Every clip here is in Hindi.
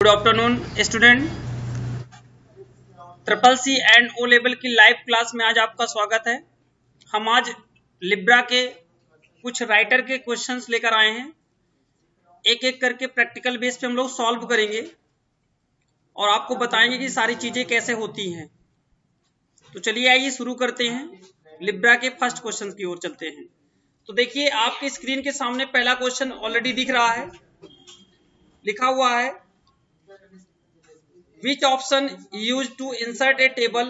Good afternoon student. Triple C and O level की लाइव क्लास में आज आपका स्वागत है। हम आज लिब्रा के कुछ राइटर के क्वेश्चंस लेकर आए हैं। एक एक करके प्रैक्टिकल बेस पे हम लोग सॉल्व करेंगे और आपको बताएंगे कि सारी चीजें कैसे होती हैं। तो चलिए आइए शुरू करते हैं। लिब्रा के फर्स्ट क्वेश्चन की ओर चलते हैं। तो देखिए आपकी स्क्रीन के सामने पहला क्वेश्चन ऑलरेडी दिख रहा है, लिखा हुआ है Which option used to insert a table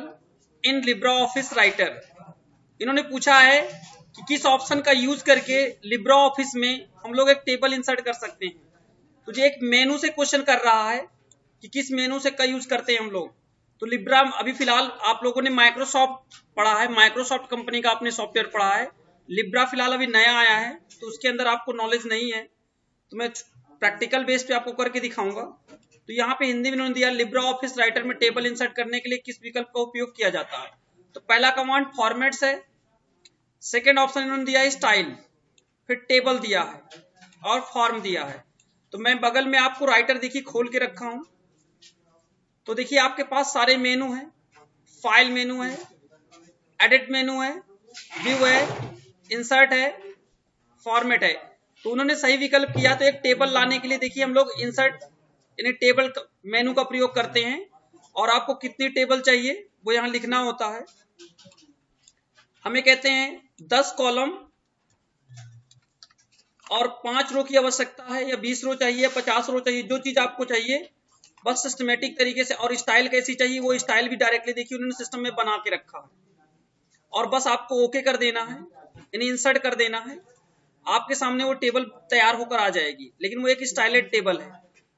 in LibreOffice Writer? इन्होंने पूछा है कि किस ऑप्शन का यूज करके LibreOffice में हम लोग एक टेबल इंसर्ट कर सकते हैं। तो ये एक मेनू से क्वेश्चन कर रहा है कि किस मेनू से का यूज करते हैं हम लोग। तो लिब्रा अभी फिलहाल आप लोगों ने माइक्रोसॉफ्ट पढ़ा है, माइक्रोसॉफ्ट कंपनी का आपने सॉफ्टवेयर पढ़ा है। लिब्रा फिलहाल अभी नया आया है तो उसके अंदर आपको नॉलेज नहीं है, तो मैं प्रैक्टिकल बेस पे आपको करके दिखाऊंगा। तो यहाँ पे हिंदी में इन्होंने दिया लिब्रा ऑफिस राइटर में टेबल इंसर्ट करने के लिए किस विकल्प का उपयोग किया जाता है। तो पहला कमांड फॉर्मेट्स है, सेकेंड ऑप्शन इन्होंने दिया है स्टाइल, फिर टेबल दिया है और फॉर्म दिया है। तो मैं बगल में आपको राइटर देखिए खोल के रखा हूं। तो देखिए आपके पास सारे मेनू है, फाइल मेनू है, एडिट मेनू है, व्यू है, इंसर्ट है, फॉर्मेट है। तो उन्होंने सही विकल्प किया। तो एक टेबल लाने के लिए देखिए हम लोग इंसर्ट यानी टेबल मेनू का प्रयोग करते हैं और आपको कितनी टेबल चाहिए वो यहां लिखना होता है। हमें कहते हैं 10 कॉलम और 5 रो की आवश्यकता है, या 20 रो चाहिए, 50 रो चाहिए, जो चीज आपको चाहिए बस सिस्टमेटिक तरीके से। और स्टाइल कैसी चाहिए वो स्टाइल भी डायरेक्टली देखिए उन्होंने सिस्टम में बना के रखा है। और बस आपको ओके कर देना है यानी इंसर्ट कर देना है। आपके सामने वो टेबल तैयार होकर आ जाएगी, लेकिन वो एक स्टाइलेड टेबल है,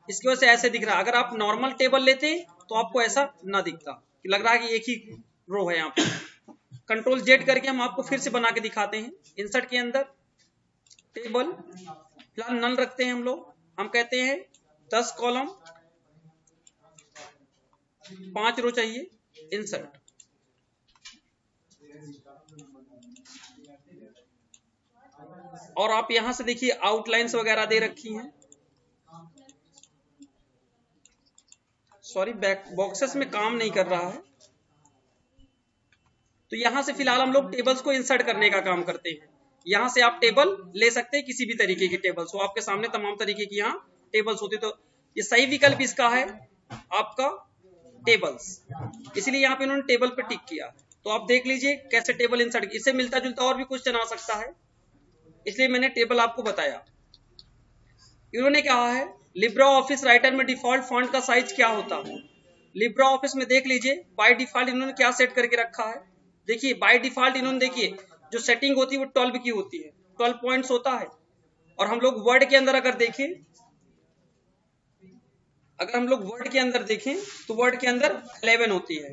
इसकी वजह से ऐसे दिख रहा है। अगर आप नॉर्मल टेबल लेते तो आपको ऐसा ना दिखता, कि लग रहा है कि एक ही रो है। यहाँ पे कंट्रोल जेड करके हम आपको फिर से बना के दिखाते हैं। इंसर्ट के अंदर टेबल फिलहाल नल रखते हैं हम लोग। हम कहते हैं 10 कॉलम 5 रो चाहिए, इंसर्ट। और आप यहां से देखिए आउटलाइंस वगैरह दे रखी हैं। सॉरी बॉक्सेस में काम नहीं कर रहा है। तो यहां से फिलहाल हम लोग टेबल्स को इंसर्ट करने का काम करते हैं। यहां से आप टेबल ले सकते हैं, किसी भी तरीके की टेबल्स हो, आपके सामने तमाम तरीके की यहाँ टेबल्स होती। तो ये सही विकल्प इसका है आपका टेबल्स, इसलिए यहाँ पे इन्होंने टेबल पे टिक किया। तो आप देख लीजिए कैसे टेबल इंसर्ट, इससे मिलता जुलता और भी क्वेश्चन आ सकता है, इसलिए मैंने टेबल आपको बताया। इन्होंने कहा है लिब्रा ऑफिस राइटर में डिफॉल्ट फॉन्ट का साइज क्या होता है। लिब्रा ऑफिस में देख लीजिए बाय डिफॉल्ट इन्होंने क्या सेट करके रखा है। देखिए बाय डिफॉल्ट इन्होंने देखिए जो सेटिंग होती है वो 12 की होती है, 12 पॉइंट्स होता है। और हम लोग वर्ड के अंदर अगर देखें, तो वर्ड के अंदर 11 होती है।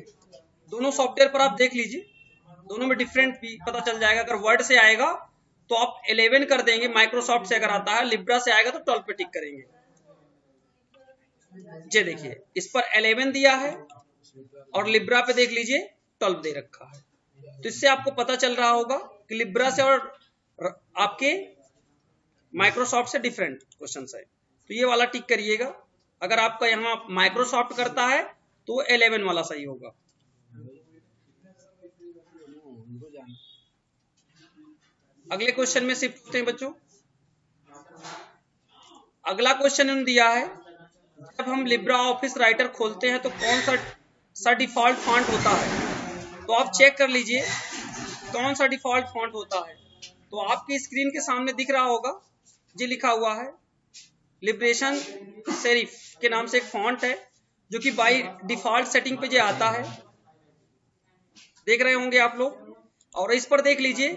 दोनों सॉफ्टवेयर पर आप देख लीजिए, दोनों में डिफरेंट भी पता चल जाएगा। अगर वर्ड से आएगा तो आप 11 कर देंगे, माइक्रोसॉफ्ट से अगर आता है, लिब्रा से आएगा तो 12 पे टिक करेंगे। ये देखिए इस पर 11 दिया है और लिब्रा पे देख लीजिए 12 दे रखा है। तो इससे आपको पता चल रहा होगा कि लिब्रा से और आपके माइक्रोसॉफ्ट से डिफरेंट क्वेश्चंस है। तो ये वाला टिक करिएगा। अगर आपका यहाँ माइक्रोसॉफ्ट करता है तो 11 वाला सही होगा। अगले क्वेश्चन में शिफ्ट होते हैं बच्चों। अगला क्वेश्चन इन्होंने दिया है जब हम लिब्रा ऑफिस राइटर खोलते हैं तो कौन सा डिफॉल्ट फॉन्ट होता है। तो आप चेक कर लीजिए कौन सा डिफॉल्ट फॉन्ट होता है। तो आपकी स्क्रीन के सामने दिख रहा होगा, जी लिखा हुआ है लिबरेशन सेरिफ के नाम से एक फॉन्ट है, जो कि बाय डिफॉल्ट सेटिंग पे जो आता है, देख रहे होंगे आप लोग। और इस पर देख लीजिए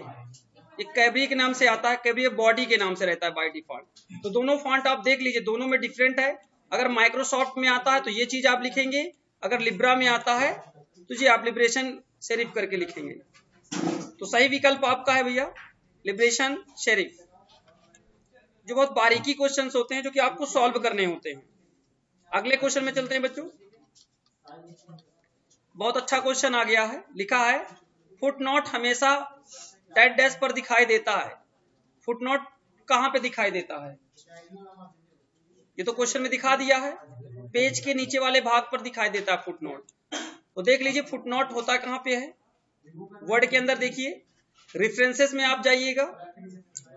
एक कैबरी के नाम से आता है, कैबरी बॉडी के नाम से रहता है बाय डिफॉल्ट। तो दोनों फॉन्ट आप देख लीजिए, दोनों में डिफरेंट है। अगर माइक्रोसॉफ्ट में आता है तो ये चीज आप लिखेंगे, अगर लिब्रा में आता है तो जी आप लिबरेशन सेरिफ करके लिखेंगे। तो सही विकल्प आपका है भैया लिबरेशन सेरिफ। जो बहुत बारीकी क्वेश्चंस होते हैं जो कि आपको सॉल्व करने होते हैं। अगले क्वेश्चन में चलते हैं बच्चों। बहुत अच्छा क्वेश्चन आ गया है, लिखा है फुटनोट हमेशा डैश डैश पर दिखाई देता है। फुटनोट कहां पे दिखाई देता है, ये तो क्वेश्चन में दिखा दिया है। पेज के नीचे वाले भाग पर दिखाई देता है फुटनोट। तो देख लीजिए फुटनोट होता कहाँ पे है, वर्ड के अंदर। देखिए रेफरेंसेस में आप जाइएगा,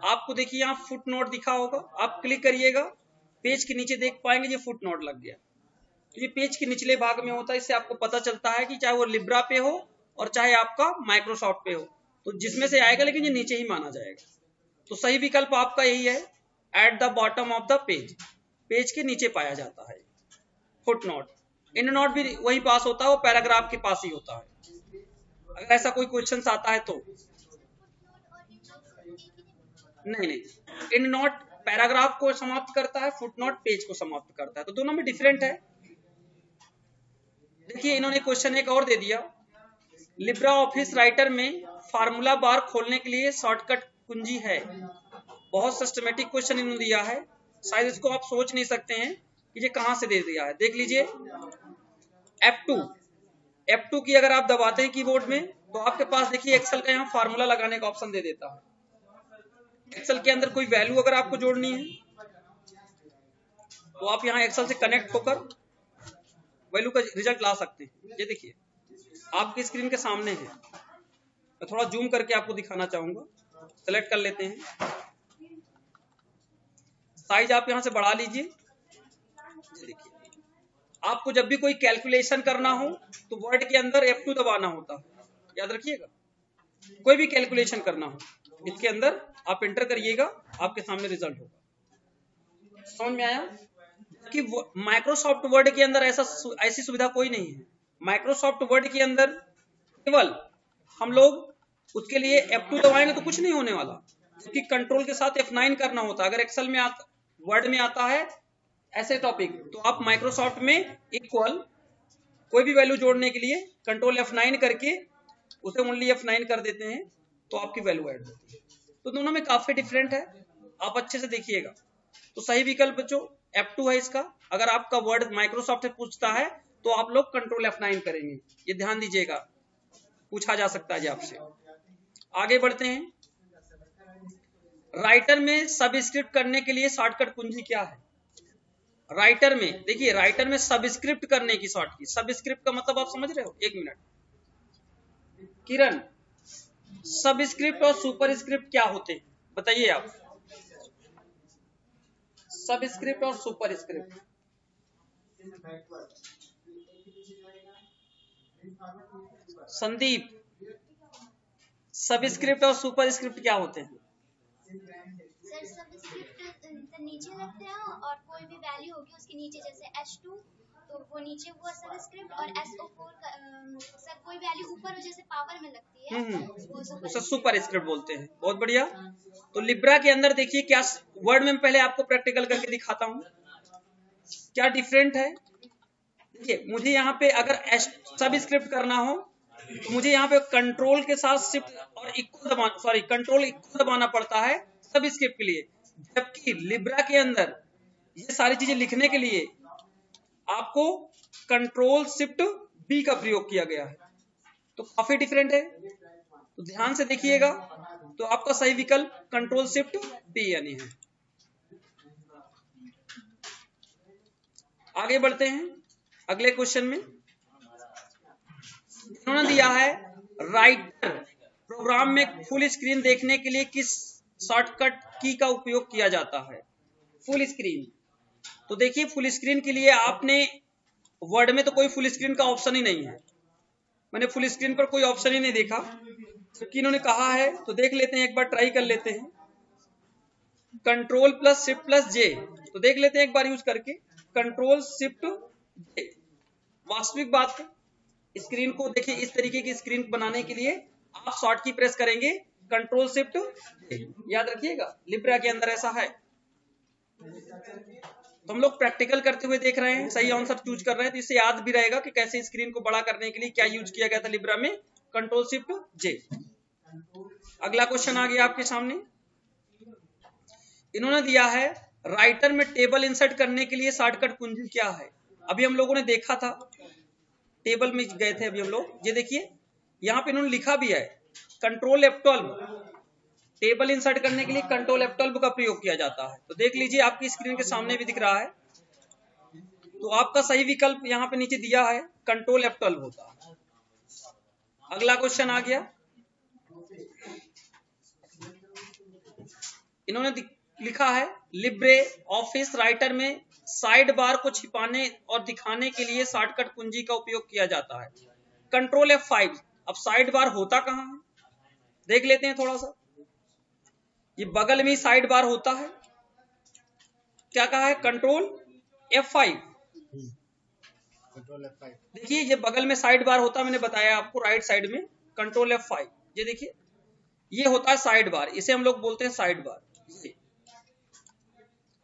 आपको देखिए यहाँ फुटनोट दिखा होगा, आप क्लिक करिएगा, पेज के नीचे देख पाएंगे ये फुटनोट लग गया। तो ये पेज के निचले भाग में होता है, इससे आपको पता चलता है कि चाहे वो लिब्रा पे हो और चाहे आपका माइक्रोसॉफ्ट पे हो, तो जिसमें से आएगा, लेकिन ये नीचे ही माना जाएगा। तो सही विकल्प आपका यही है, at the bottom of the page, page के नीचे पाया जाता है फुटनोट। एंड नोट भी वही पास होता है, वो पैराग्राफ के पास ही होता है। अगर ऐसा कोई क्वेश्चन आता है तो नहीं, एंड नोट पैराग्राफ को समाप्त करता है, फुटनोट पेज को समाप्त करता है, तो दोनों में डिफरेंट है। देखिए इन्होंने क्वेश्चन एक और दे दिया, लिब्रा ऑफिस राइटर में फार्मूला बार खोलने के लिए शॉर्टकट कुंजी है। बहुत सिस्टमेटिक क्वेश्चन इन्होंने दिया है, शायद इसको आप सोच नहीं सकते हैं कि ये कहां से दे दिया है। देख लीजिए F2 की अगर आप दबाते हैं कीबोर्ड में, तो आपके पास देखिए एक्सेल का यहाँ फार्मूला लगाने का ऑप्शन दे देता है। एक्सेल के अंदर कोई वैल्यू अगर आपको जोड़नी है, तो आप यहाँ एक्सेल से कनेक्ट होकर वैल्यू का रिजल्ट ला सकते हैं। ये देखिए आपकी स्क्रीन के सामने है, मैं थोड़ा जूम करके आपको दिखाना चाहूंगा। सेलेक्ट कर लेते हैं, साइज आप यहां से बढ़ा लीजिए। देखिए आपको जब भी कोई कैलकुलेशन करना हो तो वर्ड के अंदर F2 दबाना होता है, याद रखिएगा। कोई भी कैलकुलेशन करना हो इसके अंदर आप एंटर करिएगा, आपके सामने रिजल्ट होगा। समझ में आया कि माइक्रोसॉफ्ट वर्ड के अंदर ऐसी सुविधा कोई नहीं है। माइक्रोसॉफ्ट वर्ड के अंदर केवल हम लोग उसके लिए F2 दबाएंगे तो कुछ नहीं होने वाला, क्योंकि कंट्रोल के साथ F9 करना होता है। अगर एक्सेल में वर्ड में आता है ऐसे टॉपिक, तो आप माइक्रोसॉफ्ट में इक्वल कोई भी वैल्यू जोड़ने के लिए कंट्रोल F9 करके उसे ओनली F9 कर देते हैं, तो आपकी वैल्यू ऐड होती है। तो दोनों में काफी डिफरेंट है, आप अच्छे से देखिएगा। तो सही विकल्प जो F2 है इसका। अगर आपका वर्ड माइक्रोसॉफ्ट से पूछता है तो आप लोग कंट्रोल F9 करेंगे, ये ध्यान दीजिएगा, पूछा जा सकता है आपसे। आगे बढ़ते हैं, राइटर में सबस्क्रिप्ट करने के लिए शॉर्टकट कुंजी क्या है। राइटर में देखिए, राइटर में सबस्क्रिप्ट करने की शॉर्ट की, सबस्क्रिप्ट का मतलब आप समझ रहे हो। एक मिनट किरण, सबस्क्रिप्ट और सुपरस्क्रिप्ट क्या होते हैं बताइए आप। सबस्क्रिप्ट और सुपरस्क्रिप्ट, संदीप, सबस्क्रिप्ट और सुपरस्क्रिप्ट क्या होते हैं। सर सबस्क्रिप्ट नीचे लगते हैं और कोई भी वैल्यू होगी उसके नीचे, जैसे H2 तो वो नीचे हुआ सबस्क्रिप्ट, और SO4 सर कोई वैल्यू ऊपर जैसे पावर में लगती है उसे सुपरस्क्रिप्ट बोलते हैं। बहुत बढ़िया। तो लिब्रा के अंदर देखिए क्या वर्ड में, पहले आपको प्रैक्टिकल करके दिखाता हूं क्या डिफरेंट है। देखिए मुझे यहाँ पे अगर सबस्क्रिप्ट करना हो तो मुझे यहाँ पे कंट्रोल के साथ शिफ्ट और इक्वल दबाना, सॉरी कंट्रोल इक्वल दबाना पड़ता है सबस्क्रिप्ट के लिए। जबकि लिब्रा के अंदर ये सारी चीजें लिखने के लिए आपको कंट्रोल शिफ्ट बी का प्रयोग किया गया है, तो काफी डिफरेंट है। तो ध्यान से देखिएगा, तो आपका सही विकल्प कंट्रोल शिफ्ट बी यानी है। आगे बढ़ते हैं अगले क्वेश्चन में। इन्होंने दिया है राइटर प्रोग्राम में फुल स्क्रीन देखने के लिए किस शॉर्टकट की का उपयोग किया जाता है। फुल स्क्रीन, तो देखिए फुल स्क्रीन के लिए आपने वर्ड में तो कोई फुल स्क्रीन का ऑप्शन ही नहीं है, मैंने फुल स्क्रीन पर कोई ऑप्शन ही नहीं देखा, क्योंकि इन्होंने कहा है। तो देख लेते हैं, एक बार ट्राई कर लेते हैं, कंट्रोल प्लस शिफ्ट प्लस जे। तो देख लेते हैं एक बार यूज करके, कंट्रोल शिफ्ट जे। वास्तविक बात है, स्क्रीन को देखिए इस तरीके की स्क्रीन बनाने के लिए आप शॉर्ट की प्रेस करेंगे कंट्रोल शिफ्ट जे। याद रखिएगा लिब्रा के अंदर ऐसा है। तो हम लोग प्रैक्टिकल करते हुए देख रहे हैं, सही आंसर चूज कर रहे हैं, तो इससे याद भी रहेगा कि कैसे स्क्रीन को बड़ा करने के लिए क्या यूज किया गया था लिब्रा में, कंट्रोल शिफ्ट जे। अगला क्वेश्चन आ गया आपके सामने। इन्होंने दिया है राइटर में टेबल इंसर्ट करने के लिए शॉर्टकट कुंजी क्या है। अभी हम लोगों ने देखा था, टेबल में गए थे अभी हम लोग, ये देखिए यहाँ पे इन्होंने लिखा भी है कंट्रोल F12। टेबल इंसर्ट करने के लिए कंट्रोल F12 का प्रयोग किया जाता है। तो देख लीजिए आपकी स्क्रीन के सामने भी दिख रहा है, तो आपका सही विकल्प यहाँ पे नीचे दिया है, कंट्रोल F12 होता है। अगला क्वेश्चन आ गया, इन्होंने लिखा है लिब्रे ऑफिस राइटर में साइड बार को छिपाने और दिखाने के लिए शॉर्टकट कुंजी का उपयोग किया जाता है। Control F5। अब साइड बार होता कहां है, देख लेते हैं थोड़ा सा। ये बगल में साइड बार होता है, क्या कहा है, कंट्रोल F5। देखिए ये बगल में साइड बार होता है, मैंने बताया आपको राइट साइड में, कंट्रोल F5। ये देखिए ये होता है साइड बार, इसे हम लोग बोलते हैं साइड बार।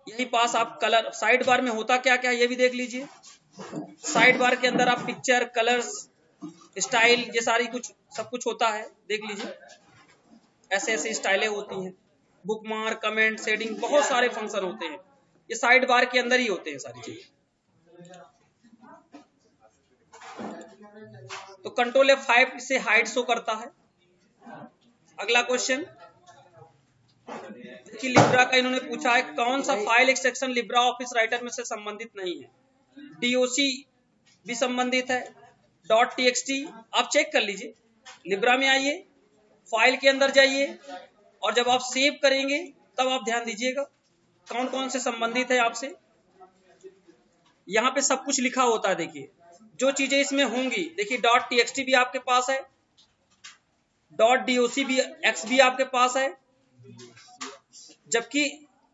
यही पास आप कलर, साइड बार में होता क्या क्या ये भी देख लीजिए। साइड बार के अंदर आप पिक्चर, कलर्स, स्टाइल, ये सारी कुछ सब कुछ होता है, देख लीजिए। ऐसे ऐसे स्टाइलें होती हैं, बुकमार्क, कमेंट, शेडिंग, बहुत सारे फंक्शन होते हैं, ये साइड बार के अंदर ही होते हैं सारी चीजें। तो कंट्रोल F5 से हाइड शो करता है। अगला क्वेश्चन देखिए, लिब्रा का इन्होंने पूछा है कौन सा file extension Libra Office Writer में से संबंधित नहीं है। DOC भी संबंधित है, .txt। आप चेक कर लीजिए, लिब्रा में आइए, फाइल के अंदर जाइए, और जब आप सेव करेंगे तब आप ध्यान दीजिएगा कौन कौन से संबंधित है आपसे। यहाँ पे सब कुछ लिखा होता है, देखिए जो चीजें इसमें होंगी। देखिए .txt भी आपके पास है, .doc भी, x भी आपके पास है, जबकि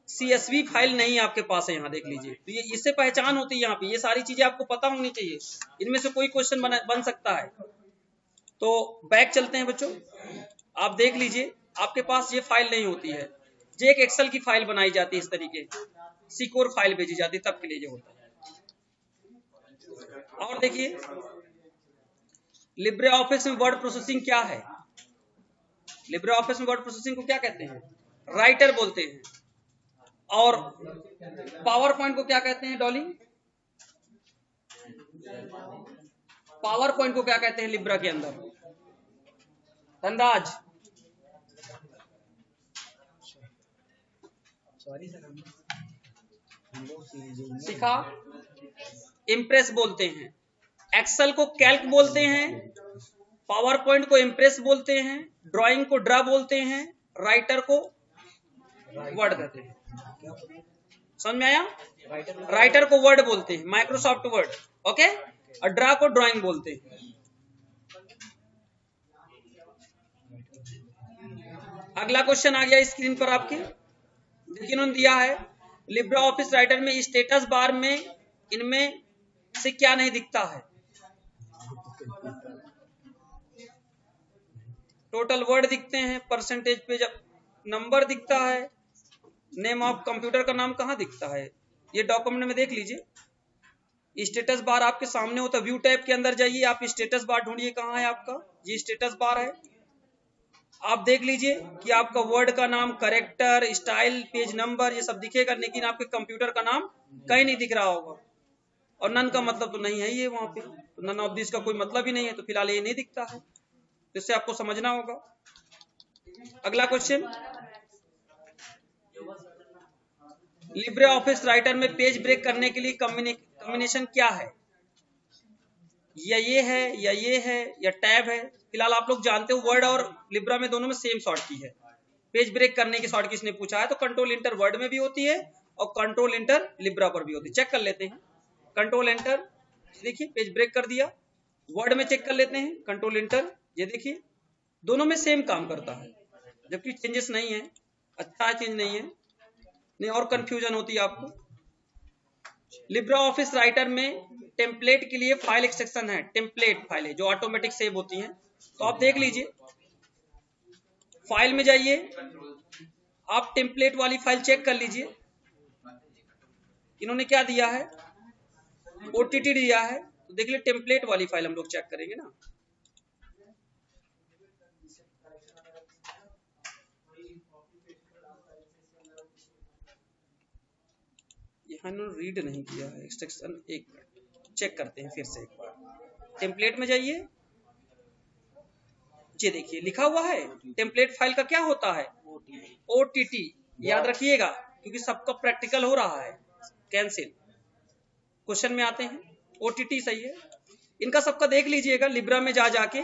CSV फाइल नहीं आपके पास है। यहाँ देख लीजिए, तो ये इससे पहचान होती है। यहाँ पे ये सारी चीजें आपको पता होनी चाहिए, इनमें से कोई क्वेश्चन बन सकता है। तो बैक चलते हैं बच्चों, आप देख लीजिए आपके पास ये फाइल नहीं होती है। जो एक एक्सेल की फाइल बनाई जाती है, इस तरीके सिक्योर फाइल भेजी जाती है, तब के लिए जो होता है। और देखिए लिब्रे ऑफिस में वर्ड प्रोसेसिंग क्या है। लिब्रे ऑफिस में वर्ड प्रोसेसिंग को क्या कहते हैं, राइटर बोलते हैं। और पावर पॉइंट को क्या कहते हैं डॉली, पावर पॉइंट को क्या कहते हैं लिब्रा के अंदर, धनराज। सिखा, इम्प्रेस बोलते हैं। एक्सेल को कैल्क बोलते हैं, पावर पॉइंट को इम्प्रेस बोलते हैं, ड्राइंग को ड्रा बोलते हैं, राइटर को वर्ड कहते हैं। समझ में आया, राइटर को वर्ड बोलते हैं, माइक्रोसॉफ्ट वर्ड, ओके, और ड्रा को ड्राइंग बोलते हैं। अगला क्वेश्चन आ गया स्क्रीन पर आपके, देखिए उन्होंने दिया है लिब्रा ऑफिस राइटर में स्टेटस बार में इनमें से क्या नहीं दिखता है। टोटल वर्ड दिखते हैं, परसेंटेज पे जब नंबर दिखता है, नेम ऑफ कंप्यूटर का नाम कहाँ दिखता है, ये डॉक्यूमेंट में देख लीजिए। स्टेटस बार आपके सामने होता है, व्यू टैब के अंदर जाइए, आप स्टेटस बार ढूंढिए कहाँ है आपका, ये स्टेटस बार है। आप देख लीजिए कि आपका वर्ड का नाम, करेक्टर, स्टाइल, पेज नंबर, ये सब दिखेगा, लेकिन आपके कंप्यूटर का नाम कहीं नहीं दिख रहा होगा। और नन का मतलब तो नहीं है ये वहां पे, तो नन ऑफ दिस का कोई मतलब ही नहीं है, तो फिलहाल ये नहीं दिखता है, तो इससे आपको समझना होगा। अगला क्वेश्चन, लिब्रे ऑफिस राइटर में पेज ब्रेक करने के लिए कॉम्बिनेशन क्या है, या ये है, या ये है, या टैब है। फिलहाल आप लोग जानते हो वर्ड और लिब्रा में दोनों में सेम शॉर्ट की है। पेज ब्रेक करने की शॉर्ट की इसने पूछा है, तो कंट्रोल इंटर वर्ड में भी होती है और कंट्रोल इंटर लिब्रा पर भी होती है। चेक कर लेते हैं, कंट्रोल एंटर, देखिए पेज ब्रेक कर दिया। वर्ड में चेक कर लेते हैं, कंट्रोल इंटर, ये देखिए दोनों में सेम काम करता है, जबकि चेंजेस नहीं है। अच्छा चेंज नहीं है, नहीं और कंफ्यूजन होती है आपको। लिब्रा ऑफिस राइटर में टेम्पलेट के लिए फाइल एक्सटेंशन है, टेम्पलेट फाइल है जो ऑटोमेटिक सेव होती हैं। तो आप देख लीजिए, फाइल में जाइए, आप टेम्पलेट वाली फाइल चेक कर लीजिए। इन्होंने क्या दिया है, OTT दिया है, तो देख लीजिए टेम्पलेट वाली फाइल हम लोग चेक करेंगे ना। यहाँ इन्होंने रीड नहीं किया है एक्सटेंशन, एक मिनट चेक करते हैं फिर से एक बार। टेम्पलेट में जाइए, ये देखिए लिखा हुआ है टेम्पलेट फाइल का क्या होता है, OTT, याद रखिएगा क्योंकि सबका प्रैक्टिकल हो रहा है। कैंसिल, क्वेश्चन में आते हैं। OTT सही है। इनका सबका देख लीजिएगा लिब्रा में जा जाके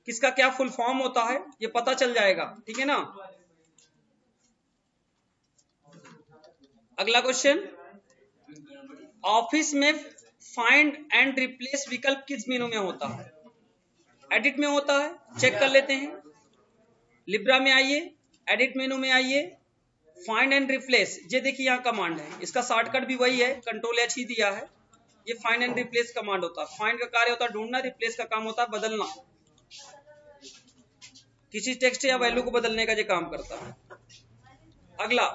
किसका क्या फुल फॉर्म होता है ये पता चल जाएगा, ठीक है ना। अगला क्वेश्चन, ऑफिस में फाइंड एंड रिप्लेस विकल्प किस मेनू में होता है? एडिट में होता है, चेक कर लेते हैं। लिब्रा में आइए, एडिट मेनू में आइए, फाइंड एंड रिप्लेस, ये देखिए यहाँ कमांड है, इसका शॉर्टकट भी वही है, Ctrl+H ही दिया है। ये फाइंड एंड रिप्लेस कमांड होता है। फाइंड का कार्य होता है ढूंढना, रिप्लेस का काम होता है बदलना, किसी टेक्स्ट या वैल्यू को बदलने का ये काम करता है। अगला,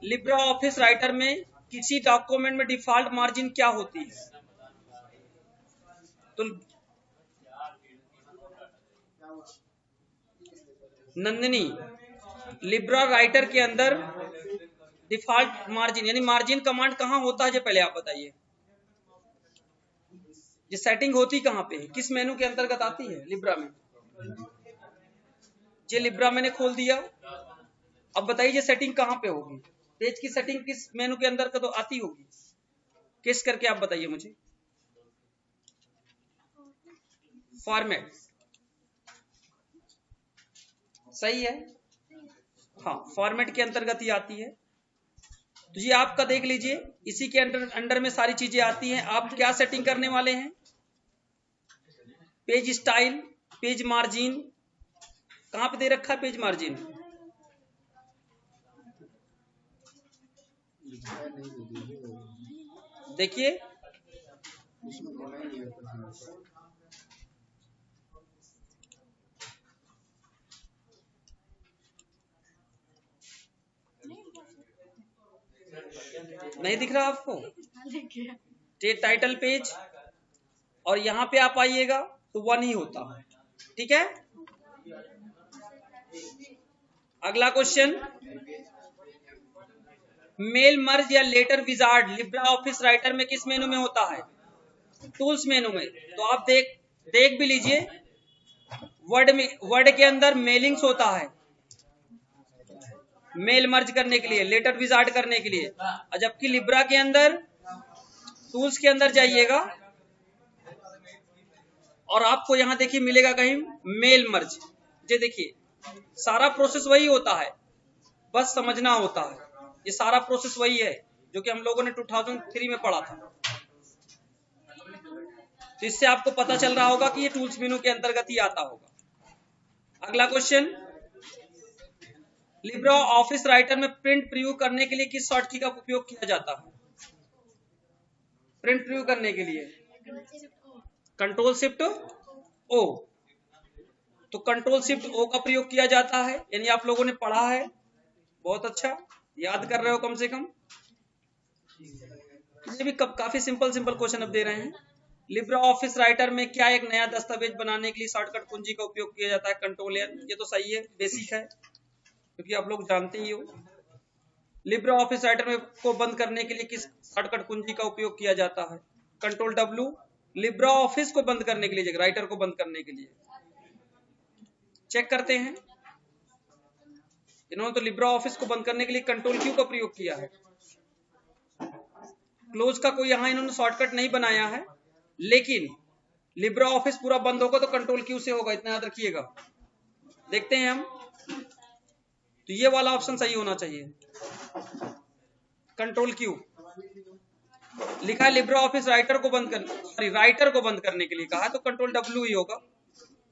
लिब्रा ऑफिस राइटर में किसी डॉक्यूमेंट में डिफॉल्ट मार्जिन क्या होती है? तो नंदिनी, लिब्रा राइटर के अंदर डिफॉल्ट मार्जिन यानी मार्जिन कमांड कहां होता है ये पहले आप बताइए। ये सेटिंग होती कहां पे है, किस मेनू के अंतर्गत आती है लिब्रा में? ये लिब्रा मैंने खोल दिया, अब बताइए ये सेटिंग कहां पे होगी? पेज की सेटिंग किस मेनू के अंदर तो आती होगी, किस करके आप बताइए मुझे। फॉर्मेट सही है, हाँ फॉर्मेट के अंतर्गत ही आती है। तो ये आपका देख लीजिए, इसी के अंडर में सारी चीजें आती हैं। आप क्या सेटिंग करने वाले हैं? पेज स्टाइल, पेज मार्जिन, कहां पे दे रखा है पेज मार्जिन? देखिए नहीं दिख रहा आपको? टाइटल पेज, और यहां पे आप आइएगा तो 1 ही होता है, ठीक है। अगला क्वेश्चन, मेल मर्ज या letter wizard Libre Office Writer में किस मेनू में होता है? टूल्स मेनू में। तो आप देख भी लीजिए, वर्ड के अंदर मेलिंग्स होता है, मेल मर्ज करने के लिए, लेटर विजार्ड करने के लिए, और जबकि लिब्रा के अंदर टूल्स के अंदर जाइएगा और आपको यहां देखिए मिलेगा कहीं मेल मर्ज। ये देखिए सारा प्रोसेस वही होता है, बस समझना होता है। ये सारा प्रोसेस वही है जो कि हम लोगों ने 2003 में पढ़ा था। तो इससे आपको पता चल रहा होगा कि ये टूल्स मेनू के अंतर्गत ही आता होगा। अगला क्वेश्चन, लिब्रा ऑफिस राइटर में प्रिंट प्रीव्यू करने के लिए किस शॉर्टकी का उपयोग किया जाता है? प्रिंट प्रीव्यू करने के लिए Ctrl+Shift+O। तो Ctrl+Shift+O का प्रयोग किया जाता है, यानी आप लोगों ने पढ़ा है, बहुत अच्छा याद कर रहे हो कम से कम। ये भी काफी सिंपल क्वेश्चन अब दे रहे हैं। लिब्रा ऑफिस राइटर में क्या एक नया दस्तावेज बनाने के लिए शॉर्टकट कुंजी का उपयोग किया जाता है? Ctrl+N। ये तो सही है, बेसिक है, क्योंकि आप लोग जानते ही हो। लिब्रा ऑफिस राइटर में को बंद करने के लिए किस शॉर्टकट कुंजी का उपयोग किया जाता है? Ctrl+W। लिब्रा ऑफिस को बंद करने के लिए, राइटर को बंद करने के लिए चेक करते हैं। इन्होंने तो लिब्रा ऑफिस को बंद करने के लिए Ctrl+Q का प्रयोग किया है। क्लोज का कोई यहां इन्होंने शॉर्टकट नहीं बनाया है, लेकिन लिब्रा ऑफिस पूरा बंद होगा तो Ctrl+Q से होगा, इतना याद रखिएगा। देखते हैं हम, तो ये वाला ऑप्शन सही होना चाहिए, Ctrl+Q लिखा है। लिब्रा ऑफिस राइटर को बंद करने, सॉरी राइटर को बंद करने के लिए कहा है, तो Ctrl+W ही होगा,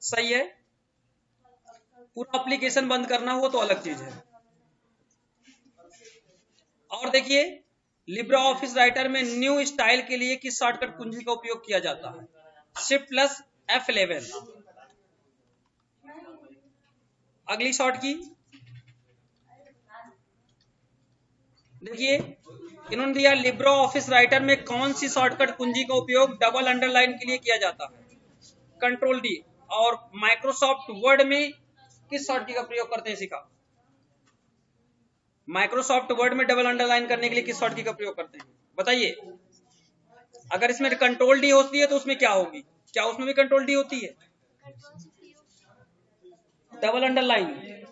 सही है। पूरा एप्लीकेशन बंद करना हो तो अलग चीज है। और देखिए, लिब्रा ऑफिस राइटर में न्यू स्टाइल के लिए किस शॉर्टकट कुंजी का उपयोग किया जाता है? Shift+F11। अगली शॉर्ट की देखिए, इन्होंने दिया लिब्रा ऑफिस राइटर में कौन सी शॉर्टकट कुंजी का उपयोग डबल अंडरलाइन के लिए किया जाता है? Ctrl+D। और माइक्रोसॉफ्ट वर्ड में किस शॉर्टकी का प्रयोग करते हैं? सिखा। माइक्रोसॉफ्ट वर्ड में डबल अंडरलाइन करने के लिए किस शॉर्टकी का प्रयोग करते हैं? बताइए। अगर इसमें Ctrl+D होती है तो उसमें क्या होगी? क्या उसमें भी Ctrl+D होती है? डबल अंडरलाइन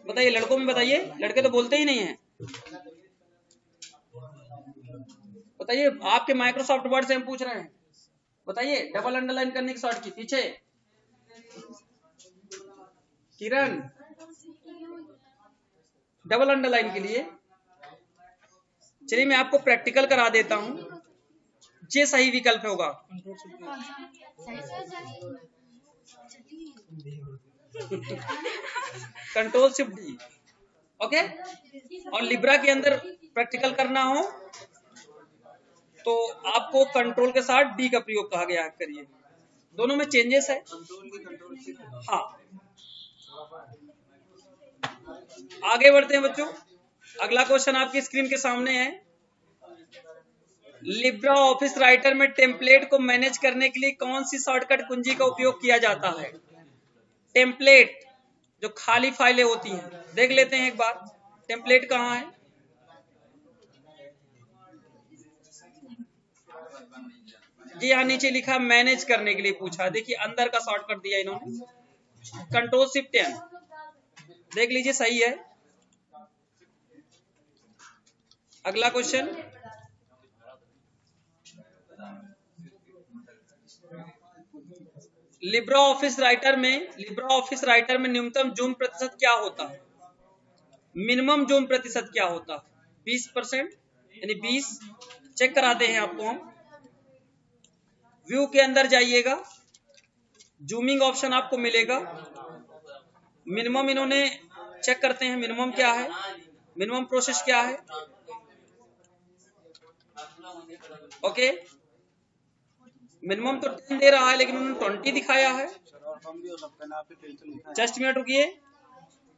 बताइए, लड़कों में बताइए, लड़के तो बोलते ही नहीं है। बताइए, आपके माइक्रोसॉफ्ट वर्ड से हम पूछ रहे हैं, बताइए डबल अंडरलाइन करने की शॉर्ट की पीछे किरण, डबल अंडरलाइन के लिए। चलिए मैं आपको प्रैक्टिकल करा देता हूं, ये सही विकल्प होगा। Control shift D, okay. और लिब्रा के अंदर प्रैक्टिकल करना हो तो आपको कंट्रोल के साथ डी का प्रयोग कहा गया है, करिए। दोनों में चेंजेस है। हाँ, आगे बढ़ते हैं बच्चों। अगला क्वेश्चन आपकी स्क्रीन के सामने है। लिब्रा ऑफिस राइटर में टेम्पलेट को मैनेज करने के लिए कौन सी शॉर्टकट कुंजी का उपयोग किया जाता है? टेम्पलेट, जो खाली फाइलें होती हैं, देख लेते हैं एक बार टेम्पलेट कहाँ है। जी यहाँ नीचे लिखा मैनेज करने के लिए पूछा, देखिए अंदर का शॉर्टकट दिया इन्होंने, कंट्रोल शिफ्ट एन, देख लीजिए सही है। अगला क्वेश्चन, लिब्रा ऑफिस राइटर में न्यूनतम जूम प्रतिशत क्या होता है? मिनिमम जूम प्रतिशत क्या होता है? 20%, यानी 20। चेक कराते हैं आपको हम। व्यू के अंदर जाइएगा, जूमिंग ऑप्शन आपको मिलेगा। मिनिमम इन्होंने चेक करते हैं, मिनिमम क्या है, मिनिमम प्रोसेस क्या है। ओके, मिनिमम तो 10 दे रहा है लेकिन उन्होंने 20 दिखाया है। जस्ट मिनट रुकिए,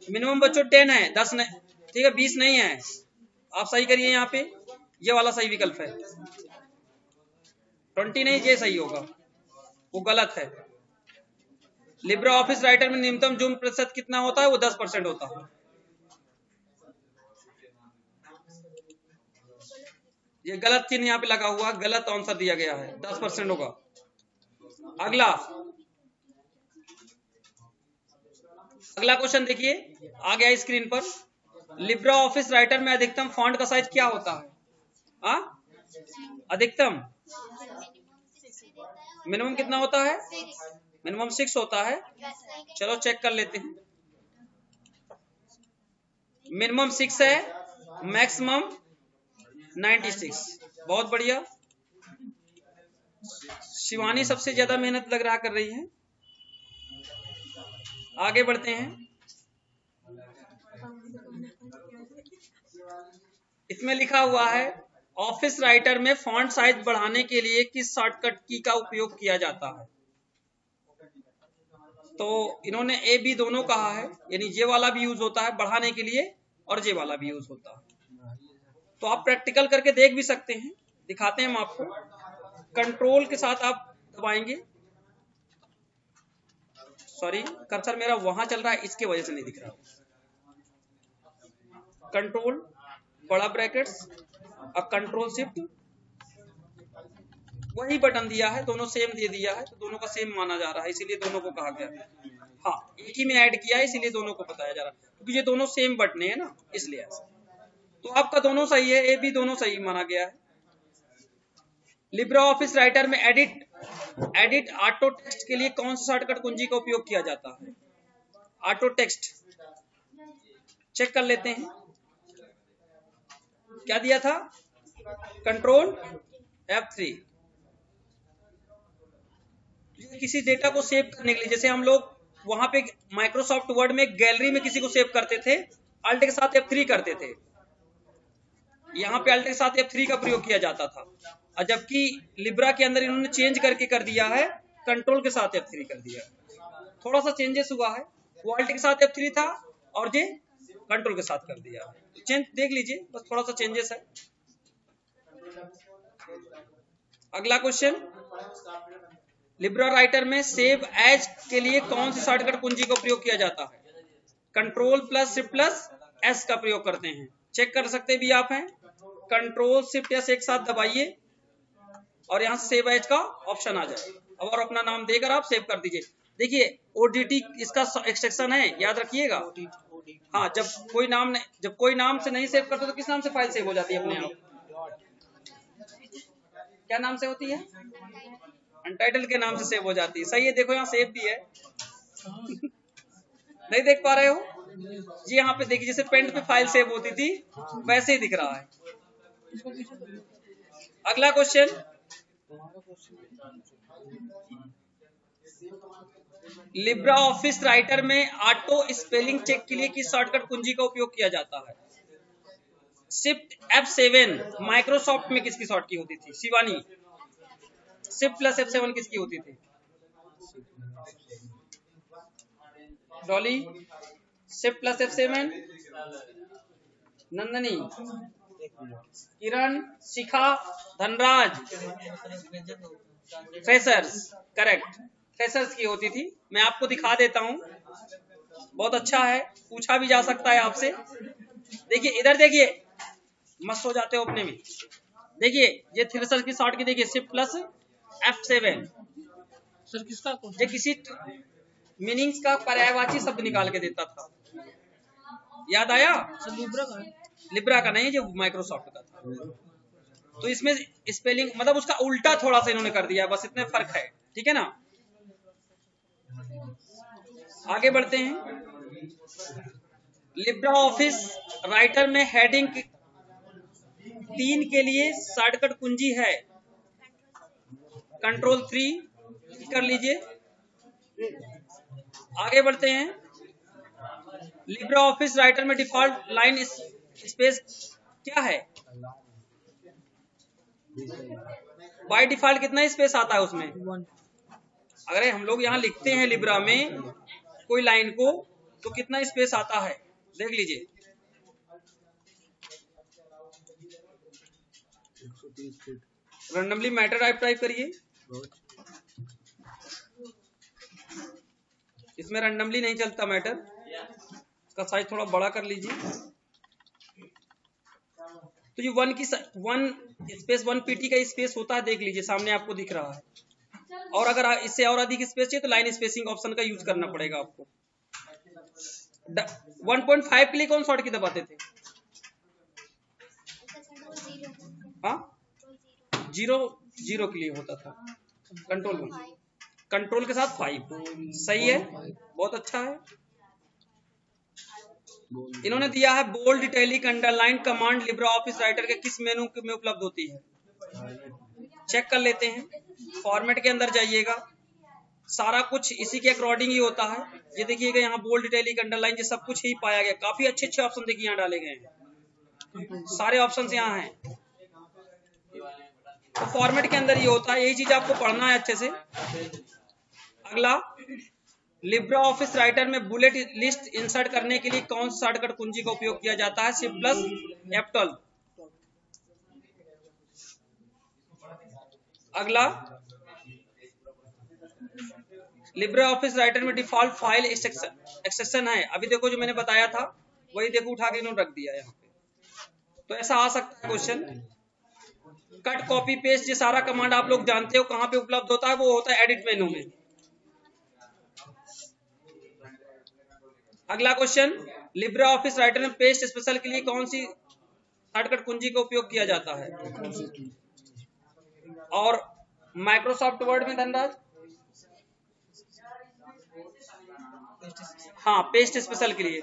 मिनिमम बच्चों 10 है, 10 नहीं, ठीक है 20 नहीं है। आप सही करिए, यहाँ पे ये वाला सही विकल्प है, 20 नहीं, ये सही होगा, वो गलत है। लिब्रा ऑफिस राइटर में न्यूनतम जूम प्रतिशत कितना होता है? वो 10% होता है। ये गलत चिन्ह यहाँ पे लगा हुआ, गलत आंसर दिया गया है, 10% होगा। अगला क्वेश्चन देखिए, आ गया स्क्रीन पर। लिब्रा ऑफिस राइटर में अधिकतम फॉन्ट का साइज क्या होता है? अधिकतम मिनिमम कितना होता है? मिनिमम 6 होता है। चलो चेक कर लेते हैं। मिनिमम 6 है, मैक्सिमम 96। बहुत बढ़िया, शिवानी सबसे ज्यादा मेहनत लग रहा कर रही है। आगे बढ़ते हैं। इसमें लिखा हुआ है ऑफिस राइटर में फॉन्ट साइज बढ़ाने के लिए किस शॉर्टकट की का उपयोग किया जाता है? तो इन्होंने ए बी दोनों कहा है, यानी ये वाला भी यूज होता है बढ़ाने के लिए और ये वाला भी यूज होता है। तो आप प्रैक्टिकल करके देख भी सकते हैं, दिखाते हैं हम आपको। कंट्रोल के साथ आप दबाएंगे, सॉरी कर्सर मेरा वहां चल रहा है, इसके वजह से नहीं दिख रहा। कंट्रोल बड़ा ब्रैकेट्स और कंट्रोल शिफ्ट, वही बटन दिया है, दोनों सेम दे दिया है, तो दोनों का सेम माना जा रहा है, इसीलिए दोनों को कहा गया। हाँ, एक ही में ऐड किया है, इसीलिए दोनों को बताया जा रहा है, क्योंकि ये दोनों सेम बटने हैं ना, इसलिए ऐसा। तो आपका दोनों सही है, ए बी दोनों सही माना गया है। लिब्रा ऑफिस राइटर में एडिट ऑटो टेक्स्ट के लिए कौन सा शॉर्टकट कुंजी का उपयोग किया जाता है? ऑटो टेक्स्ट, चेक कर लेते हैं क्या दिया था, कंट्रोल F3। किसी डेटा को सेव करने के लिए, जैसे हम लोग वहां पे माइक्रोसॉफ्ट वर्ड में गैलरी में किसी को सेव करते थे, अल्ट के साथ F3 करते थे, यहाँ पे अल्ट के साथ F3 का प्रयोग किया जाता था। और जबकि लिब्रा के अंदर इन्होंने चेंज करके कर दिया है, कंट्रोल के साथ F3 कर दिया है। थोड़ा सा चेंजेस हुआ है, वो अल्ट के साथ F3 था और ये कंट्रोल के साथ कर दिया है। चेंज देख लीजिए, बस थोड़ा सा चेंजेस है। अगला क्वेश्चन, लिब्रा राइटर में सेव एज के लिए कौन सी शॉर्टकट कुंजी का प्रयोग किया जाता है? Control plus shift plus S का प्रयोग करते हैं। चेक कर सकते भी आप हैं, कंट्रोल शिफ्ट एस एक साथ दबाइए और यहाँ से सेव एज का ऑप्शन आ जाए, और अपना नाम देकर आप सेव कर दीजिए। देखिए ओडीटी इसका एक्सटेंशन है, याद रखिएगा। हाँ, जब कोई नाम से नहीं सेव करते तो किस नाम से फाइल सेव हो जाती है अपने आप? क्या नाम से होती है? अनटाइटल के नाम से सेव हो जाती है। सही है, देखो यहाँ सेव भी है। नहीं देख पा रहे हो जी? यहाँ पे देखिए, जैसे पेंट पे फाइल सेव होती थी वैसे ही दिख रहा है। अगला क्वेश्चन, लिब्रा ऑफिस राइटर में ऑटो स्पेलिंग चेक के लिए किस शॉर्टकट कुंजी का उपयोग किया जाता है? शिफ्ट F7 माइक्रोसॉफ्ट में किसकी शॉर्ट की होती थी? शिवानी, शिफ्ट प्लस F7 किसकी होती थी? Dolly, shift plus F7, Nandini, Kiran, Shikha, Dhanraj, freshers, correct, freshers की होती थी। मैं आपको दिखा देता हूं, बहुत अच्छा है, पूछा भी जा सकता है आपसे। देखिए इधर देखिए, मत सो जाते हो अपने में। देखिए ये थ्रेशर की शॉर्ट की देखिए, शिफ्ट प्लस F7। सर किसका? ये किसी मीनिंग्स का पर्यायवाची शब्द निकाल के देता था। याद आया? सर लिब्रा का है। लिब्रा का नहीं, जो माइक्रोसॉफ्ट का था। तो इसमें स्पेलिंग मतलब उसका उल्टा थोड़ा सा इन्होंने कर दिया, बस इतने फर्क है। ठीक है ना? आगे बढ़ते हैं। लिब्रा ऑफिस राइटर में हेडिंग 3 के लिए शॉर्टकट कुंजी है कंट्रोल 3, कर लीजिए। आगे बढ़ते हैं। लिब्रा ऑफिस राइटर में डिफॉल्ट लाइन स्पेस क्या है? बाय डिफॉल्ट कितना स्पेस आता है उसमें? अगर हम लोग यहाँ लिखते हैं लिब्रा में कोई लाइन को, तो कितना स्पेस आता है देख लीजिए। 130 रैंडमली मैटर आप टाइप करिए, इसमें रैंडमली नहीं चलता मैटर। इसका साइज थोड़ा बड़ा कर लीजिए। तो ये 1 स्पेस 1 पीटी का स्पेस होता है, देख लीजिए सामने आपको दिख रहा है। और अगर इससे और अधिक स्पेस चाहिए तो लाइन स्पेसिंग ऑप्शन का यूज करना पड़ेगा आपको। 1.5 के लिए कौन शॉर्ट की दबाते थे? हाँ, 0 के लिए होता था कंट्रोल में, कंट्रोल के साथ 5। सही है, बहुत अच्छा है। इन्होंने दिया है bold, italic, underline command Libre Office Writer के किस मेनू में उपलब्ध होती है? चेक कर लेते हैं। फॉर्मेट के अंदर जाइएगा, सारा कुछ इसी के अकॉर्डिंग ही होता है। ये देखिएगा यहाँ बोल्ड, इटैलिक, अंडरलाइन ये सब कुछ ही पाया गया। काफी अच्छे अच्छे ऑप्शन देखिए यहाँ डाले गए हैं, सारे ऑप्शन यहाँ हैं। तो फॉर्मेट के अंदर ये होता है, यही चीज आपको पढ़ना है अच्छे से। अगला, लिब्रा ऑफिस राइटर में बुलेट लिस्ट इंसर्ट करने के लिए कौन सा शॉर्टकट कुंजी का उपयोग किया जाता है? Shift plus F12। अगला, लिब्रा ऑफिस राइटर में डिफॉल्ट फाइल एक्सटेंशन है। अभी देखो जो मैंने बताया था वही देखो उठा के इन्होंने रख दिया यहाँ पे। तो ऐसा आ सकता है क्वेश्चन। कट, कॉपी, पेस्ट, ये सारा कमांड आप लोग जानते हो कहां पे उपलब्ध होता है? वो होता है एडिट मेनू में। अगला क्वेश्चन, लिब्रा ऑफिस राइटर में पेस्ट स्पेशल के लिए कौन सी शॉर्टकट कुंजी का उपयोग किया जाता है? और माइक्रोसॉफ्ट वर्ड में धनराज? हाँ, पेस्ट स्पेशल के लिए।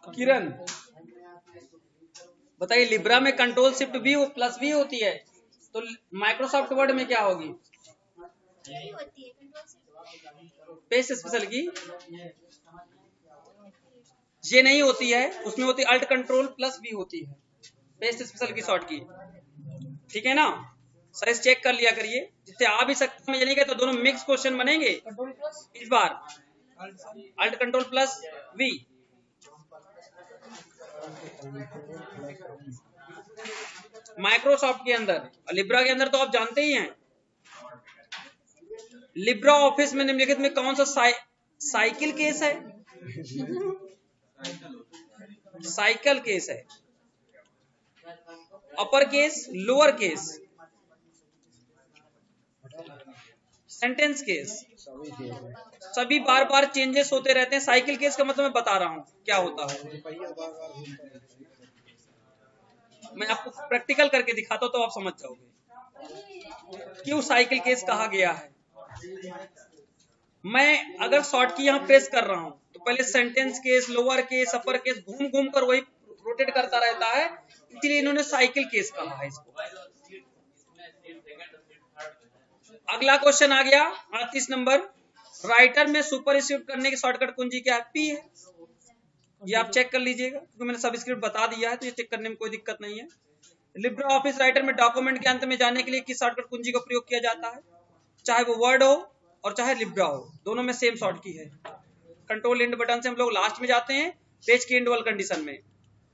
किरण बताइए, लिब्रा में control shift V plus V होती है, तो माइक्रोसॉफ्ट वर्ड में क्या होगी? पेस्ट स्पेशल की ये नहीं होती है, उसमें होती है अल्ट कंट्रोल प्लस V होती है पेस्ट स्पेशल की शॉर्ट की। ठीक है ना? साइज चेक कर लिया करिए, जिससे आ भी सकते हैं, ये नहीं कहते तो दोनों मिक्स क्वेश्चन बनेंगे इस बार। Alt control plus V। Microsoft के अंदर, लिब्रा के अंदर तो आप जानते ही हैं। लिब्रा ऑफिस में निम्नलिखित में कौन सा साइकिल केस है? साइकिल केस है। Upper case, lower case, sentence case, सभी बार बार चेंजेस होते रहते हैं। साइकिल केस का मतलब मैं बता रहा हूं क्या होता है। मैं आपको प्रैक्टिकल करके दिखाता हूं तो आप समझ जाओगे क्यों साइकिल केस कहा गया है। मैं अगर शॉर्ट की यहां प्रेस कर रहा हूं तो पहले sentence case, lower case, upper case घूम घूम कर वही रोटेट करता रहता है, इसलिए इन्होंने साइकिल केस कहा है इसको। अगला क्वेश्चन आ गया 38 नंबर। राइटर में सुपरस्क्रिप्ट करने की शॉर्टकट कुंजी क्या है? पी है। ये आप चेक कर लीजिएगा क्योंकि मैंने सबस्क्रिप्ट बता दिया है तो ये चेक करने में कोई दिक्कत नहीं है। लिब्रे ऑफिस राइटर में डॉक्यूमेंट के अंत में जाने के लिए किस शॉर्टकट कुंजी का प्रयोग किया जाता है? चाहे वो वर्ड हो और चाहे लिब्रा हो, दोनों में सेम शॉर्ट की है। कंट्रोल एंड बटन से हम लोग लास्ट में जाते हैं पेज की एंड वाल कंडीशन में,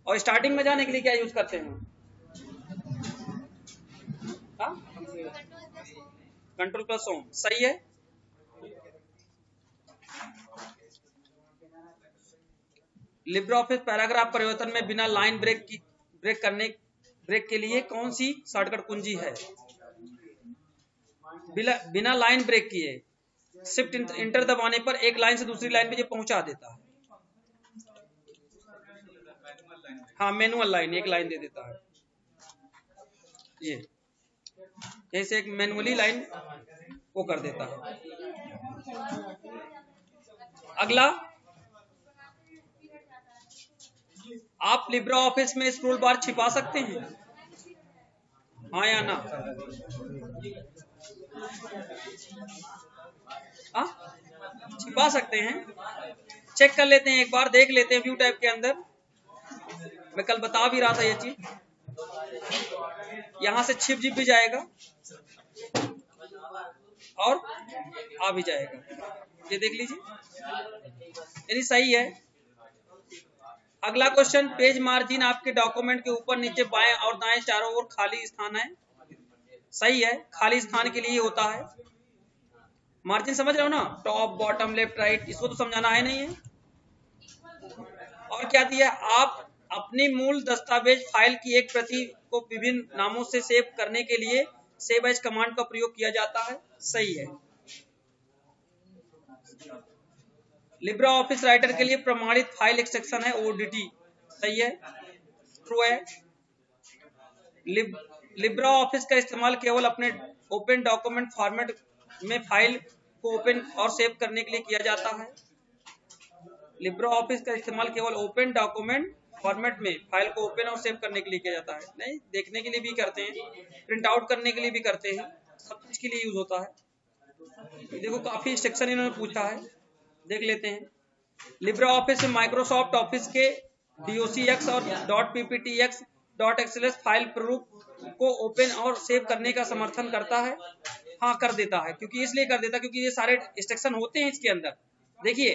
और स्टार्टिंग में जाने के लिए क्या यूज करते हैं? Control plus home. सही है। लिब्रे ऑफिस पैराग्राफ परिवर्तन में बिना लाइन ब्रेक के लिए कौन सी शॉर्टकट कुंजी है? बिना लाइन ब्रेक किए शिफ्ट इंटर दबाने पर एक लाइन से दूसरी लाइन पे ये पहुंचा देता है। हाँ, मैनुअल लाइन, एक लाइन दे देता है। ये ऐसे एक मैनुअली लाइन वो कर देता है। अगला, आप लिब्रे ऑफिस में स्क्रोल बार छिपा सकते हैं? हाँ या ना? छिपा सकते हैं। चेक कर लेते हैं, एक बार देख लेते हैं व्यू टाइप के अंदर। मैं कल बता भी रहा था ये चीज। यहां से छिप जिप भी जाएगा और आ भी जाएगा, ये देख लीजिए, यानी सही है। अगला क्वेश्चन, पेज मार्जिन आपके डॉक्यूमेंट के ऊपर नीचे बाएं और दाएं चारों ओर खाली स्थान है। सही है, खाली स्थान के लिए होता है। मार्जिन समझ रहे हो ना? टॉप, बॉटम, लेफ्ट, राइट, इसको तो समझाना है नहीं है। और क्या दिया? आप अपनी मूल दस्तावेज फाइल की एक प्रति को विभिन्न नामों से सेव करने के लिए सेव एज कमांड का प्रयोग किया जाता है। सही है। लिब्रे ऑफिस राइटर के लिए प्रमाणित फाइल एक्सटेंशन है ओडीटी। सही है, ट्रू है। लिब्रे ऑफिस का इस्तेमाल केवल अपने ओपन डॉक्यूमेंट फॉर्मेट में फाइल को ओपन और सेव करने के लिए किया जाता है। लिब्रे ऑफिस का इस्तेमाल केवल ओपन डॉक्यूमेंट फॉर्मेट में फाइल को ओपन और सेव करने के लिए किया जाता है। नहीं, देखने के लिए भी करते हैं, प्रिंट आउट करने के लिए भी करते हैं, सब चीज के लिए यूज होता है। देखो काफी सेक्शन इन्होंने पूछा है, देख लेते हैं। लिब्रे ऑफिस में माइक्रोसॉफ्ट ऑफिस के docx और .pptx .xls फाइल प्रारूप को ओपन और सेव करने का समर्थन करता है। हाँ, कर देता है। क्योंकि इसलिए कर देता है क्योंकि ये सारे इंस्ट्रक्शन होते हैं इसके अंदर। देखिए,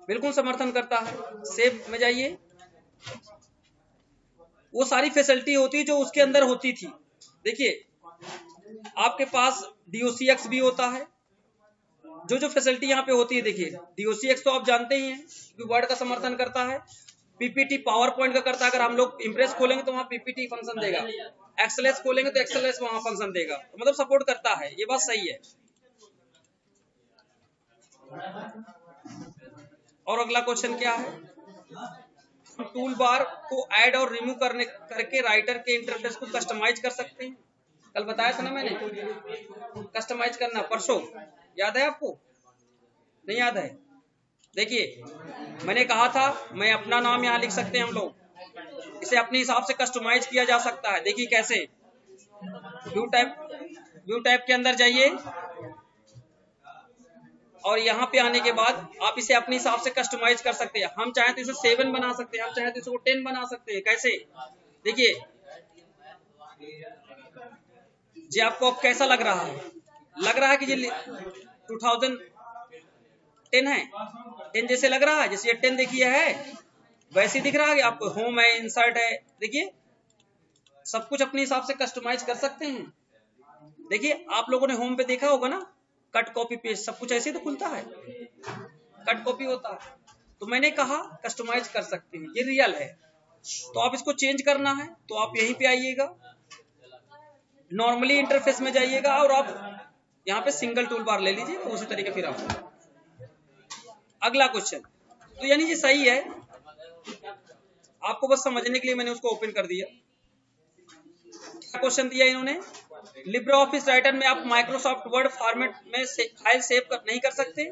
बिल्कुल समर्थन करता है। सेव में जाइए, वो सारी फैसिलिटी होती है जो उसके अंदर होती थी। देखिए, आपके पास docx भी होता है, जो फैसिलिटी यहाँ पे होती है। देखिए, docx तो आप जानते ही हैं कि वर्ड का समर्थन करता है, पीपीटी पावर पॉइंट का करता है। अगर हम लोग इम्प्रेस खोलेंगे तो वहां पीपीटी फंक्शन देगा, एक्सएलएस खोलेंगे तो एक्सएलएस वहां फंक्शन देगा, तो मतलब सपोर्ट करता है। ये बात सही है। और अगला क्वेश्चन क्या है? टूल बार को ऐड और रिमूव करके राइटर के इंटरफेस को कस्टमाइज कर सकते हैं। कल बताया था ना मैंने, कस्टमाइज करना, परसों। याद है आपको? नहीं याद है? देखिए, मैंने कहा था मैं अपना नाम यहाँ लिख सकते हैं हम लोग, इसे अपने हिसाब से कस्टमाइज किया जा सकता है। देखिए कैसे, व्यू टाइप के अंदर जाइए और यहाँ पे आने के बाद आप इसे अपने हिसाब से कस्टमाइज कर सकते हैं। हम चाहे तो इसे 7 बना सकते हैं, हम चाहे तो इसको 10 बना सकते हैं। कैसे? देखिए जी, आपको अब कैसा लग रहा है? लग रहा है कि ये 2010 है, 10 जैसे लग रहा है। जैसे ये 10 देखिए है, वैसे दिख रहा है। आपको होम है, इंसर्ट है, देखिए सब कुछ अपने हिसाब से कस्टमाइज कर सकते हैं। देखिए, आप लोगों ने होम पे देखा होगा ना, कट कॉपी पेस्ट सब कुछ ऐसे तो खुलता है, कट कॉपी होता है। तो मैंने कहा कस्टमाइज कर सकते हैं, ये रियल है। तो आप इसको चेंज करना है तो आप यहीं पे आइएगा, नॉर्मली इंटरफेस में जाइएगा और आप यहाँ पे सिंगल टूल बार ले लीजिए, उसी तरीके फिर आप। अगला क्वेश्चन, तो यानी ये सही है, आपको बस समझने के लिए मैंने उसको ओपन कर दिया। क्वेश्चन दिया इन्होंने, लिब्रा ऑफिस राइटर में आप माइक्रोसॉफ्ट वर्ड फॉर्मेट में फाइल सेव नहीं कर सकते?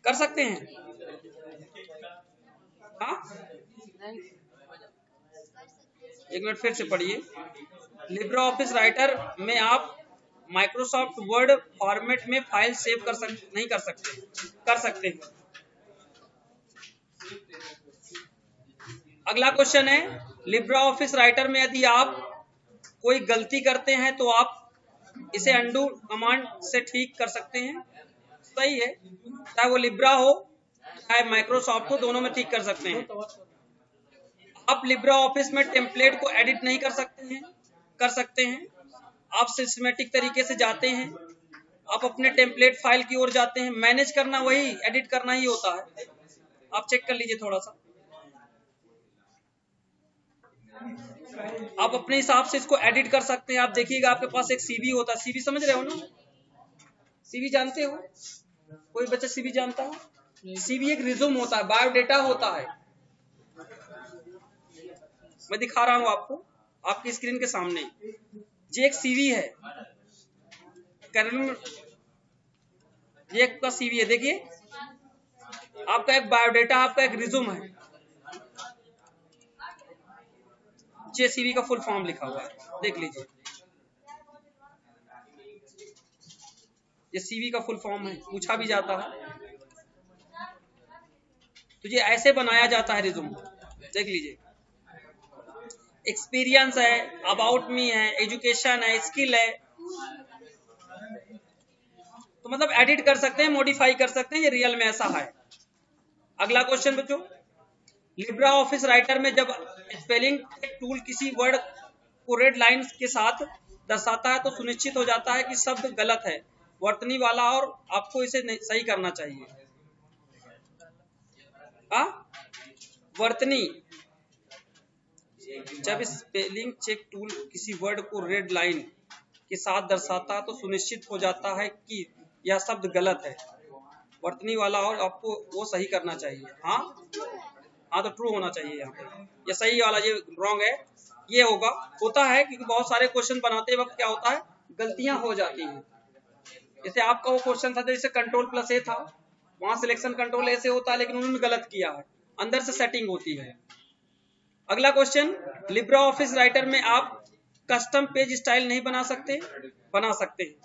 कर सकते हैं? हाँ, एक मिनट फिर से पढ़िए। लिब्रा ऑफिस राइटर में आप माइक्रोसॉफ्ट वर्ड फॉर्मेट में फाइल सेव नहीं कर सकते? कर सकते हैं। अगला क्वेश्चन है, लिब्रा ऑफिस राइटर में यदि आप कोई गलती करते हैं तो आप इसे अंडू कमांड से ठीक कर सकते हैं? सही है, चाहे वो लिब्रा हो चाहे माइक्रोसॉफ्ट हो, दोनों में ठीक कर सकते हैं। आप लिब्रा ऑफिस में टेम्पलेट को एडिट नहीं कर सकते हैं? कर सकते हैं। आप सिस्टमेटिक तरीके से जाते हैं, आप अपने टेम्पलेट फाइल की ओर जाते हैं, मैनेज करना वही एडिट करना ही होता है। आप चेक कर लीजिए थोड़ा सा, आप अपने हिसाब से इसको एडिट कर सकते हैं। आप देखिएगा आपके पास एक सीवी होता है, सीवी समझ रहे हो ना? सीवी जानते हो? कोई बच्चा सीवी जानता है? सीवी एक रिज्यूम होता है, बायोडेटा होता है। मैं दिखा रहा हूं आपको, आपकी स्क्रीन के सामने। ये एक सीवी है, ये एक का सीवी है। देखिए, आपका एक बायोडेटा, आपका एक रिज्यूम है। ये सीवी का फुल फॉर्म लिखा हुआ है, देख लीजिए। ये सीवी का फुल फॉर्म है, पूछा भी जाता है। तो ये ऐसे बनाया जाता है रिज्यूम, देख लीजिए। एक्सपीरियंस है, अबाउट मी है, एजुकेशन है, स्किल है, तो मतलब एडिट कर सकते हैं, मॉडिफाई कर सकते हैं, ये रियल में ऐसा है। अगला क्वेश्चन बच्चों, लिब्रा ऑफिस राइटर में जब स्पेलिंग टूल किसी वर्ड को रेड लाइन के साथ दर्शाता है तो सुनिश्चित हो जाता है कि शब्द गलत है, वर्तनी वाला, और आपको इसे सही करना चाहिए। वर्तनी, जब स्पेलिंग चेक टूल किसी वर्ड को रेड लाइन के साथ दर्शाता है तो सुनिश्चित हो जाता है कि यह शब्द गलत है, वर्तनी वाला, और आपको वो सही करना चाहिए। हाँ, तो ट्रू होना चाहिए यहाँ पे। ये सही वाला, ये रॉन्ग है, ये होगा। होता है क्योंकि बहुत सारे क्वेश्चन बनाते वक्त क्या होता है, गलतियां हो जाती हैं। जैसे आपका वो क्वेश्चन था, जैसे कंट्रोल+A था, वहां सिलेक्शन कंट्रोल ऐसे होता है, लेकिन उन्होंने गलत किया है, अंदर से सेटिंग होती है। अगला क्वेश्चन, लिब्रा ऑफिस राइटर में आप कस्टम पेज स्टाइल नहीं बना सकते? बना सकते हैं।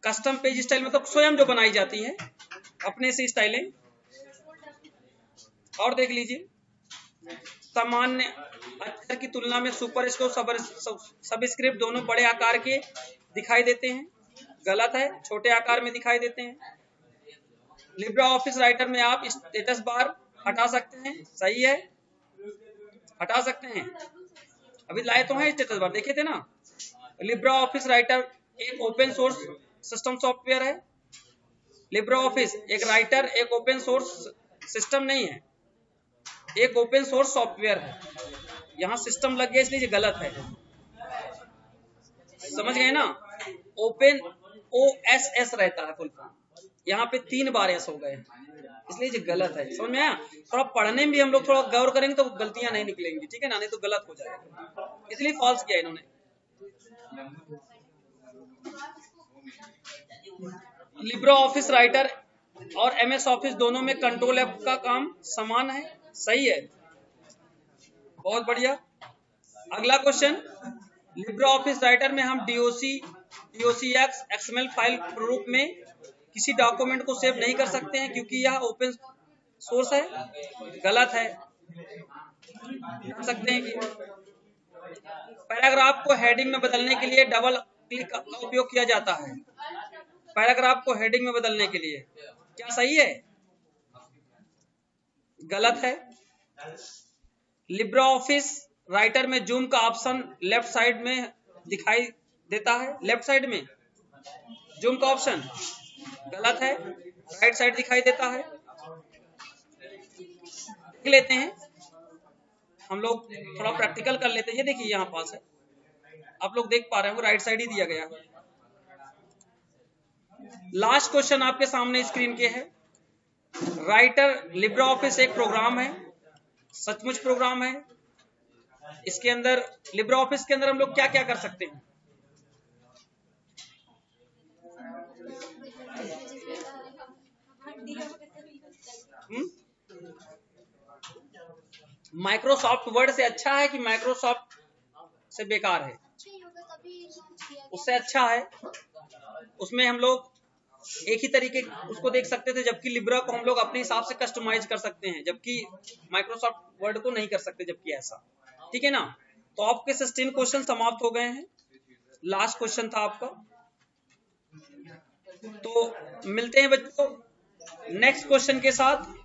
कस्टम पेज स्टाइल मतलब स्वयं जो बनाई जाती है, अपने से स्टाइलें। और देख लीजिए, सामान्य अक्षर की तुलना में सुपर सबस्क्रिप्ट दोनों बड़े आकार के दिखाई देते हैं? गलत है, छोटे आकार में दिखाई देते हैं। लिब्रा ऑफिस राइटर में आप स्टेटस बार हटा सकते हैं? सही है, हटा सकते हैं। अभी लाए तो हैं स्टेटस बार, देखे थे ना। लिब्रा ऑफिस राइटर एक ओपन सोर्स सिस्टम सॉफ्टवेयर है। लिब्रा ऑफिस एक राइटर एक ओपन सोर्स सिस्टम नहीं है, एक ओपन सोर्स सॉफ्टवेयर है। यहां सिस्टम लग गया इसलिए ये गलत है, समझ गए ना? ओपन OSS रहता है फुल फॉर्म, यहाँ पे 3 बार एस हो गए, इसलिए ये गलत है। समझ में आया? थोड़ा पढ़ने में भी हम लोग थोड़ा गौर करेंगे तो गलतियां नहीं निकलेंगी, ठीक है ना? नहीं तो गलत हो जाएगा, इसलिए फॉल्स किया इन्होंने। लिब्रा ऑफिस राइटर और MS ऑफिस दोनों में कंट्रोल F का काम समान है? सही है, बहुत बढ़िया। अगला क्वेश्चन, लिब्रा ऑफिस राइटर में हम DOCX XML फाइल रूप में किसी डॉक्यूमेंट को सेव नहीं कर सकते हैं क्योंकि यह ओपन सोर्स है? गलत है, कर सकते हैं कि पैराग्राफ को हेडिंग में बदलने के लिए डबल क्लिक का उपयोग किया जाता है। पैराग्राफ को हेडिंग में बदलने के लिए, क्या सही है? गलत है। लिब्रा ऑफिस राइटर में जूम का ऑप्शन लेफ्ट साइड में दिखाई देता है? लेफ्ट साइड में जूम का ऑप्शन गलत है, राइट साइड दिखाई देता है। देख लेते हैं, हम लोग थोड़ा प्रैक्टिकल कर लेते हैं। ये देखिए यहाँ पास है, आप लोग देख पा रहे हो, राइट साइड ही दिया गया है। लास्ट क्वेश्चन आपके सामने स्क्रीन के है। राइटर लिब्रा ऑफिस एक प्रोग्राम है, सचमुच प्रोग्राम है। इसके अंदर लिब्रा ऑफिस के अंदर हम लोग क्या क्या कर सकते हैं? माइक्रोसॉफ्ट वर्ड से अच्छा है कि माइक्रोसॉफ्ट से बेकार है? उससे अच्छा है। उसमें हम लोग एक ही तरीके उसको देख सकते थे, जबकि लिब्रा को हम लोग अपने हिसाब से कस्टमाइज कर सकते हैं, जबकि माइक्रोसॉफ्ट वर्ड को नहीं कर सकते, जबकि ऐसा। ठीक है ना? तो आपके 16 क्वेश्चन समाप्त हो गए हैं। लास्ट क्वेश्चन था आपका। तो मिलते हैं बच्चों नेक्स्ट क्वेश्चन के साथ।